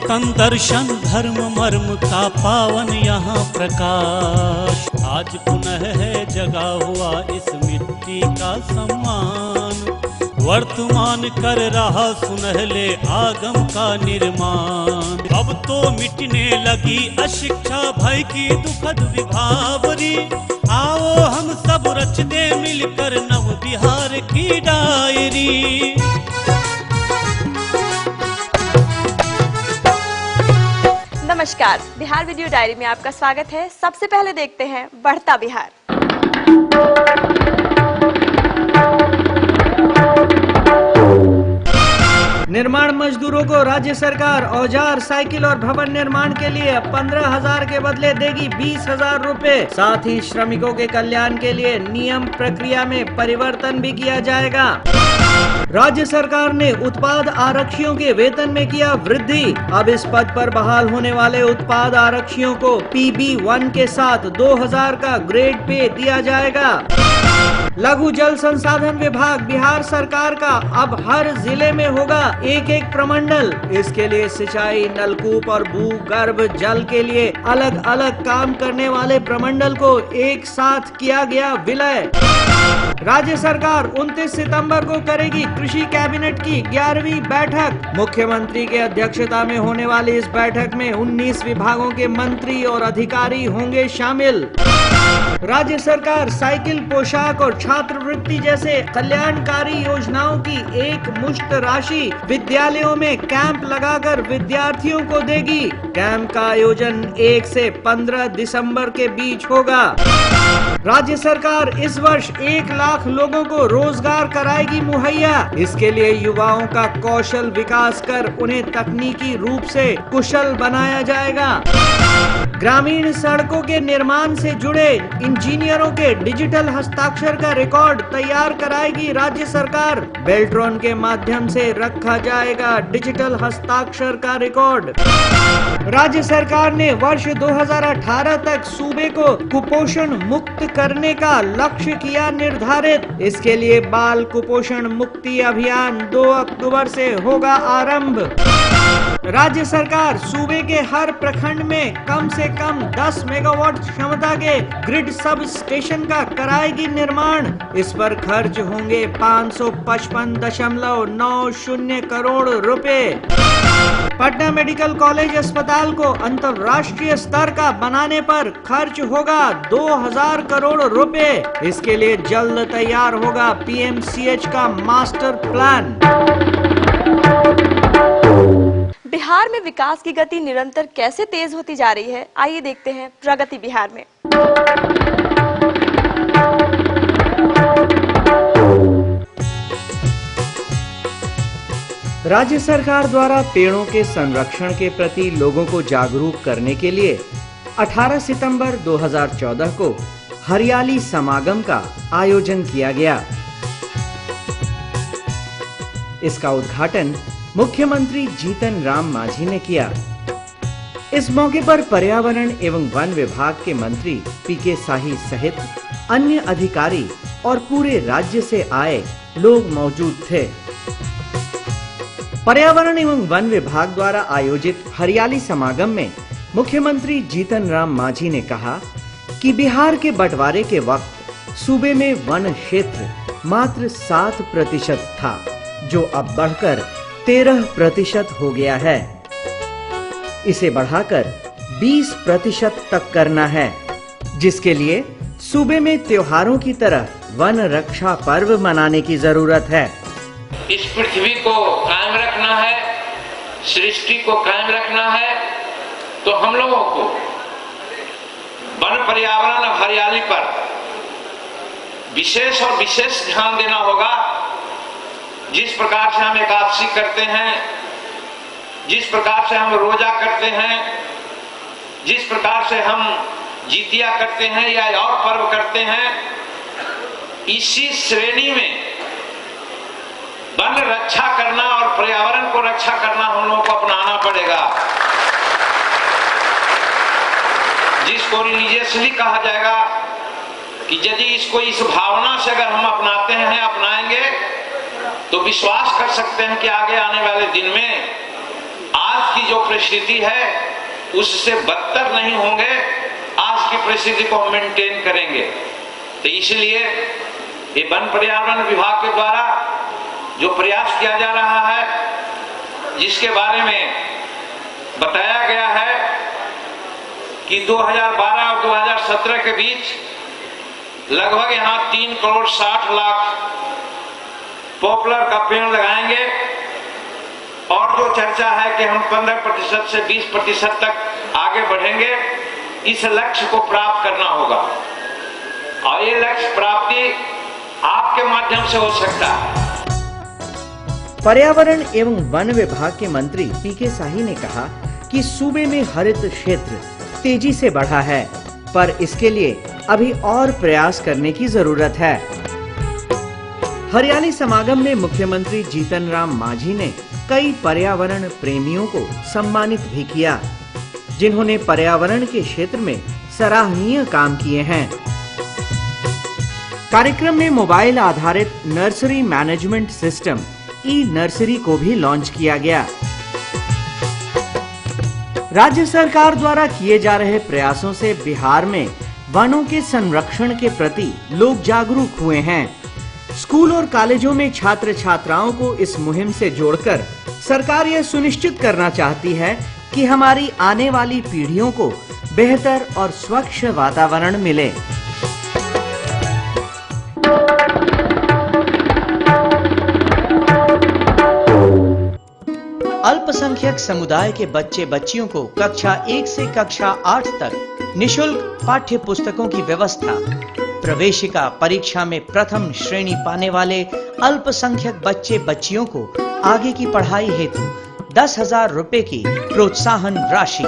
तन दर्शन धर्म मर्म का पावन यहाँ प्रकाश। आज पुनः है जगा हुआ इस मिट्टी का सम्मान, वर्तमान कर रहा सुनहले आगम का निर्माण। अब तो मिटने लगी अशिक्षा भय की दुखद विभावरी, आओ हम सब रच दे मिलकर नव बिहार की डायरी। नमस्कार, बिहार वीडियो डायरी में आपका स्वागत है। सबसे पहले देखते हैं बढ़ता बिहार। निर्माण मजदूरों को राज्य सरकार औजार, साइकिल और भवन निर्माण के लिए 15,000 के बदले देगी 20,000 रुपए। साथ ही श्रमिकों के कल्याण के लिए नियम प्रक्रिया में परिवर्तन भी किया जाएगा। राज्य सरकार ने उत्पाद आरक्षियों के वेतन में किया वृद्धि। अब इस पद पर बहाल होने वाले उत्पाद आरक्षियों को PB1 के साथ 2,000 का ग्रेड पे दिया जाएगा। लघु जल संसाधन विभाग बिहार सरकार का अब हर जिले में होगा एक प्रमंडल। इसके लिए सिंचाई, नलकूप और भूगर्भ जल के लिए अलग अलग काम करने वाले प्रमंडल को एक साथ किया गया विलय। राज्य सरकार 29 सितंबर को करेगी कृषि कैबिनेट की 11वीं बैठक। मुख्यमंत्री के अध्यक्षता में होने वाली इस बैठक में 19 विभागों के मंत्री और अधिकारी होंगे शामिल। राज्य सरकार साइकिल, पोशाक और छात्रवृत्ति जैसे कल्याणकारी योजनाओं की एक मुश्त राशि विद्यालयों में कैंप लगाकर विद्यार्थियों को देगी। कैंप का आयोजन 1 से 15 दिसंबर के बीच होगा। राज्य सरकार इस वर्ष 1 लाख लोगों को रोजगार कराएगी मुहैया। इसके लिए युवाओं का कौशल विकास कर उन्हें तकनीकी रूप से कुशल बनाया जाएगा। ग्रामीण सड़कों के निर्माण से जुड़े इंजीनियरों के डिजिटल हस्ताक्षर का रिकॉर्ड तैयार कराएगी राज्य सरकार। बेल्ट्रॉन के माध्यम से रखा जाएगा डिजिटल हस्ताक्षर का रिकॉर्ड। राज्य सरकार ने वर्ष 2018 तक सूबे को कुपोषण मुक्त करने का लक्ष्य किया निर्धारित। इसके लिए बाल कुपोषण मुक्ति अभियान 2 अक्टूबर से होगा आरंभ। राज्य सरकार सूबे के हर प्रखंड में कम से कम 10 मेगावाट क्षमता के ग्रिड सब स्टेशन का कराएगी निर्माण। इस पर खर्च होंगे 555.90 करोड़ रुपए। पटना मेडिकल कॉलेज अस्पताल को अंतर्राष्ट्रीय स्तर का बनाने पर खर्च होगा 2,000 करोड़ रुपए। इसके लिए जल्द तैयार होगा PMCH का मास्टर प्लान। बिहार में विकास की गति निरंतर कैसे तेज होती जा रही है, आइए देखते हैं प्रगति बिहार में। राज्य सरकार द्वारा पेड़ों के संरक्षण के प्रति लोगों को जागरूक करने के लिए 18 सितंबर 2014 को हरियाली समागम का आयोजन किया गया। इसका उद्घाटन मुख्यमंत्री जीतन राम मांझी ने किया। इस मौके पर पर्यावरण एवं वन विभाग के मंत्री PK शाही सहित अन्य अधिकारी और पूरे राज्य से आए लोग मौजूद थे। पर्यावरण एवं वन विभाग द्वारा आयोजित हरियाली समागम में मुख्यमंत्री जीतन राम मांझी ने कहा कि बिहार के बंटवारे के वक्त सूबे में वन क्षेत्र मात्र 7% था, जो अब बढ़कर 13% हो गया है। इसे बढ़ाकर 20% तक करना है, जिसके लिए सूबे में त्योहारों की तरह वन रक्षा पर्व मनाने की जरूरत है। इस पृथ्वी को कायम रखना है, सृष्टि को कायम रखना है, तो हम लोगों को वन, पर्यावरण और हरियाली पर विशेष और विशेष ध्यान देना होगा। जिस प्रकार से हम एकादशी करते हैं, जिस प्रकार से हम रोजा करते हैं, जिस प्रकार से हम जितिया करते हैं या और पर्व करते हैं, इसी श्रेणी में वन रक्षा करना और पर्यावरण को रक्षा करना हम लोगों को अपनाना पड़ेगा। जिसको रिलीजियसली कहा जाएगा कि यदि इसको इस भावना से अगर हम अपनाते हैं, अपनाएंगे, तो विश्वास कर सकते हैं कि आगे आने वाले दिन में आज की जो परिस्थिति है उससे बदतर नहीं होंगे, आज की परिस्थिति को हम मेंटेन करेंगे। तो इसलिए ये वन पर्यावरण विभाग के द्वारा जो प्रयास किया जा रहा है, जिसके बारे में बताया गया है कि 2012 और 2017 के बीच लगभग यहाँ 3 करोड़ 60 लाख पॉपुलर का पेड़ लगाएंगे और जो चर्चा है कि हम 15% से 20% तक आगे बढ़ेंगे, इस लक्ष्य को प्राप्त करना होगा और ये लक्ष्य प्राप्ति आपके माध्यम से हो सकता है। पर्यावरण एवं वन विभाग के मंत्री पीके शाही ने कहा कि सूबे में हरित क्षेत्र तेजी से बढ़ा है, पर इसके लिए अभी और प्रयास करने की जरूरत है। हरियाली समागम में मुख्यमंत्री जीतन राम मांझी ने कई पर्यावरण प्रेमियों को सम्मानित भी किया, जिन्होंने पर्यावरण के क्षेत्र में सराहनीय काम किए हैं। कार्यक्रम में मोबाइल आधारित नर्सरी मैनेजमेंट सिस्टम ई नर्सरी को भी लॉन्च किया गया। राज्य सरकार द्वारा किए जा रहे प्रयासों से बिहार में वनों के संरक्षण के प्रति लोग जागरूक हुए हैं। स्कूल और कॉलेजों में छात्र छात्राओं को इस मुहिम से जोड़कर सरकार यह सुनिश्चित करना चाहती है कि हमारी आने वाली पीढ़ियों को बेहतर और स्वच्छ वातावरण मिले। अल्पसंख्यक समुदाय के बच्चे बच्चियों को कक्षा 1 से कक्षा 8 तक निशुल्क पाठ्य पुस्तकों की व्यवस्था। प्रवेशिका परीक्षा में प्रथम श्रेणी पाने वाले अल्पसंख्यक बच्चे बच्चियों को आगे की पढ़ाई हेतु 10,000 रुपए की प्रोत्साहन राशि।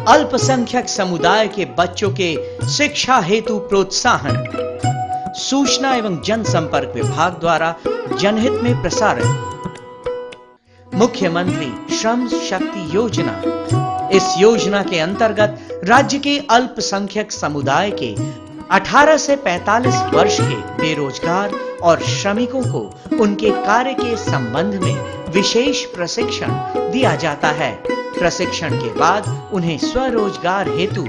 अल्पसंख्यक समुदाय के बच्चों के शिक्षा हेतु प्रोत्साहन। सूचना एवं जनसंपर्क विभाग द्वारा जनहित में प्रसारण। मुख्यमंत्री श्रम शक्ति योजना। इस योजना के अंतर्गत राज्य के अल्पसंख्यक समुदाय के 18 से 45 वर्ष के बेरोजगार और श्रमिकों को उनके कार्य के संबंध में विशेष प्रशिक्षण दिया जाता है। प्रशिक्षण के बाद उन्हें स्वरोजगार हेतु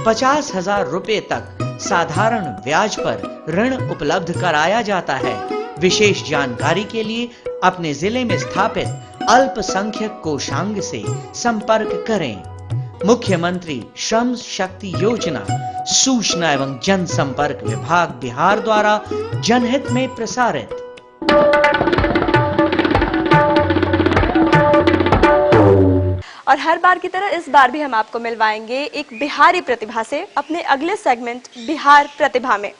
50,000 रुपए तक साधारण ब्याज पर ऋण उपलब्ध कराया जाता है। विशेष जानकारी के लिए अपने जिले में स्थापित अल्पसंख्यक कोषांग से संपर्क करें। मुख्यमंत्री श्रम शक्ति योजना सूचना एवं जनसंपर्क विभाग बिहार द्वारा जनहित में प्रसारित। और हर बार की तरह इस बार भी हम आपको मिलवाएंगे एक बिहारी प्रतिभा से अपने अगले सेगमेंट बिहार प्रतिभा में।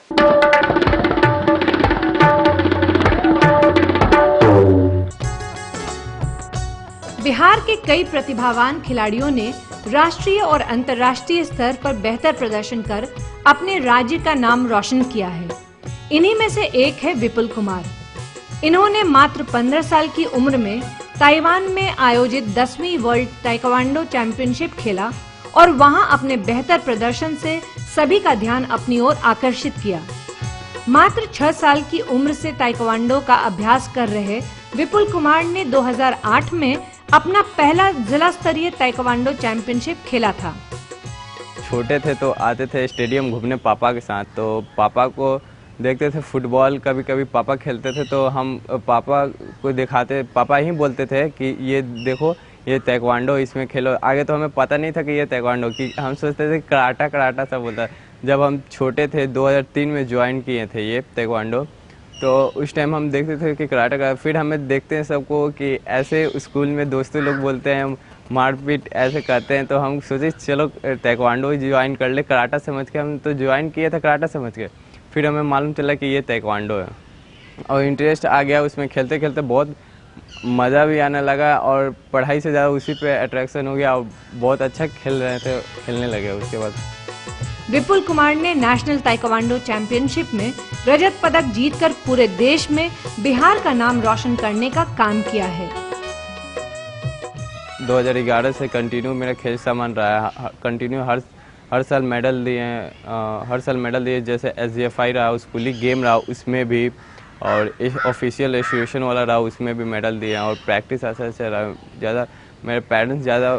बिहार के कई प्रतिभावान खिलाड़ियों ने राष्ट्रीय और अंतर्राष्ट्रीय स्तर पर बेहतर प्रदर्शन कर अपने राज्य का नाम रोशन किया है। इन्हीं में से एक है विपुल कुमार। इन्होंने मात्र 15 साल की उम्र में ताइवान में आयोजित 10वीं वर्ल्ड ताइक्वांडो चैंपियनशिप खेला और वहां अपने बेहतर प्रदर्शन से सभी का ध्यान अपनी ओर आकर्षित किया। मात्र 6 साल की उम्र से ताइक्वांडो का अभ्यास कर रहे विपुल कुमार ने 2008 में अपना पहला जिला स्तरीय ताइक्वांडो चैंपियनशिप खेला था। छोटे थे तो आते थे स्टेडियम घूमने पापा के साथ, तो पापा को देखते थे फुटबॉल, कभी कभी पापा खेलते थे तो हम पापा को दिखाते, पापा ही बोलते थे कि ये देखो ये ताइक्वांडो, इसमें खेलो। आगे तो हमें पता नहीं था कि ये ताइक्वांडो, कि हम सोचते थे कराटा सब बोलता है। जब हम छोटे थे 2003 में ज्वाइन किए थे ये ताइक्वांडो, तो उस टाइम हम देखते थे कि कराटा का, फिर हमें देखते हैं सबको कि ऐसे स्कूल में दोस्तों लोग बोलते हैं मारपीट ऐसे करते हैं, तो हम सोचे चलो ताइक्वांडो ही ज्वाइन कर ले। कराटा समझ के हम तो ज्वाइन किए थे कराटा समझ के, फिर हमें मालूम चला कि ये ताइक्वांडो है और इंटरेस्ट आ गया उसमें। खेलते खेलते बहुत मज़ा भी आने लगा और पढ़ाई से ज़्यादा उसी पे अट्रैक्शन हो गया और बहुत अच्छा खेलने लगे उसके बाद। विपुल कुमार ने नेशनल ताइक्वांडो चैंपियनशिप में रजत पदक जीतकर पूरे देश में बिहार का नाम रोशन करने का काम किया है। 2011 से कंटिन्यू मेरा खेल सामान रहा है, कंटिन्यू हर साल मेडल दिए हैं, हर साल मेडल दिए। जैसे SGFI रहा, स्कूली गेम रहा उसमें भी, और ऑफिशियल एसोसिएशन वाला रहा उसमें भी मेडल दिए हैं, और प्रैक्टिस ऐसा रहा। ज़्यादा मेरे पेरेंट्स ज़्यादा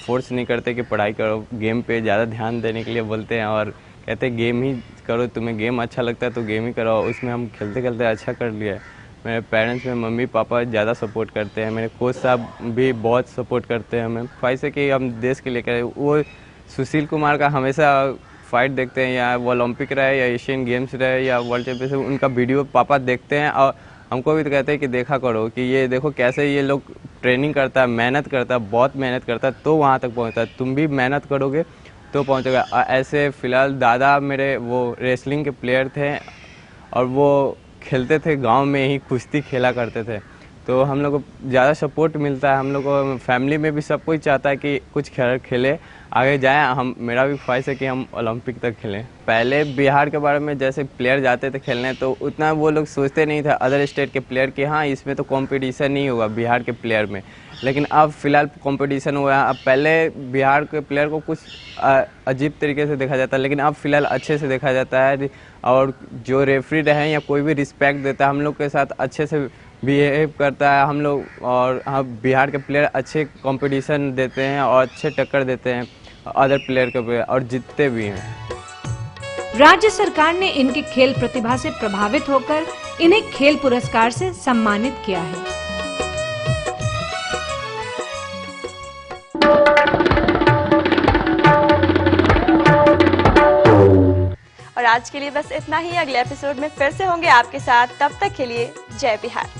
फोर्स नहीं करते कि पढ़ाई करो, गेम पे ज़्यादा ध्यान देने के लिए बोलते हैं और कहते हैं गेम ही करो, तुम्हें गेम अच्छा लगता है तो गेम ही करो। उसमें हम खेलते खेलते अच्छा कर लिए। मेरे पेरेंट्स में मम्मी पापा ज़्यादा सपोर्ट करते हैं, मेरे कोच साहब भी बहुत सपोर्ट करते हैं हमें ख्वाहिश है कि हम देश के लिए करें। वो सुशील कुमार का हमेशा फाइट देखते हैं, या वो ओलंपिक रहे या एशियन गेम्स रहे या वर्ल्ड चैंपियनशिप, उनका वीडियो पापा देखते हैं और हमको भी तो कहते हैं कि देखा करो कि ये देखो कैसे ये लोग ट्रेनिंग करता है, मेहनत करता है, बहुत मेहनत करता है तो वहाँ तक पहुँचता है। तुम भी मेहनत करोगे तो पहुँचेगा। ऐसे फ़िलहाल दादा मेरे वो रेसलिंग के प्लेयर थे और वो खेलते थे, गांव में ही कुश्ती खेला करते थे, तो हम लोग को ज़्यादा सपोर्ट मिलता है। हम लोग को फैमिली में भी सब कोई चाहता है कि कुछ खेले आगे जाएं। मेरा भी ख्वाहिश है कि हम ओलंपिक तक खेलें। पहले बिहार के बारे में जैसे प्लेयर जाते थे खेलने तो उतना वो लोग सोचते नहीं थे अदर स्टेट के प्लेयर कि हाँ इसमें तो कंपटीशन नहीं होगा बिहार के प्लेयर में, लेकिन अब फ़िलहाल कंपटीशन हुआ है। अब पहले बिहार के प्लेयर को कुछ अजीब तरीके से देखा जाता है, लेकिन अब फ़िलहाल अच्छे से देखा जाता है और जो रेफरी रहे या कोई भी रिस्पेक्ट देता है, हम लोग के साथ अच्छे से बिहेव करता है हम लोग। और हम बिहार के प्लेयर अच्छे कंपटीशन देते हैं और अच्छे टक्कर देते हैं अदर प्लेयर के और जीतते भी हैं। राज्य सरकार ने इनके खेल प्रतिभा से प्रभावित होकर इन्हें खेल पुरस्कार से सम्मानित किया है। और आज के लिए बस इतना ही। अगले एपिसोड में फिर से होंगे आपके साथ, तब तक के लिए जय बिहार।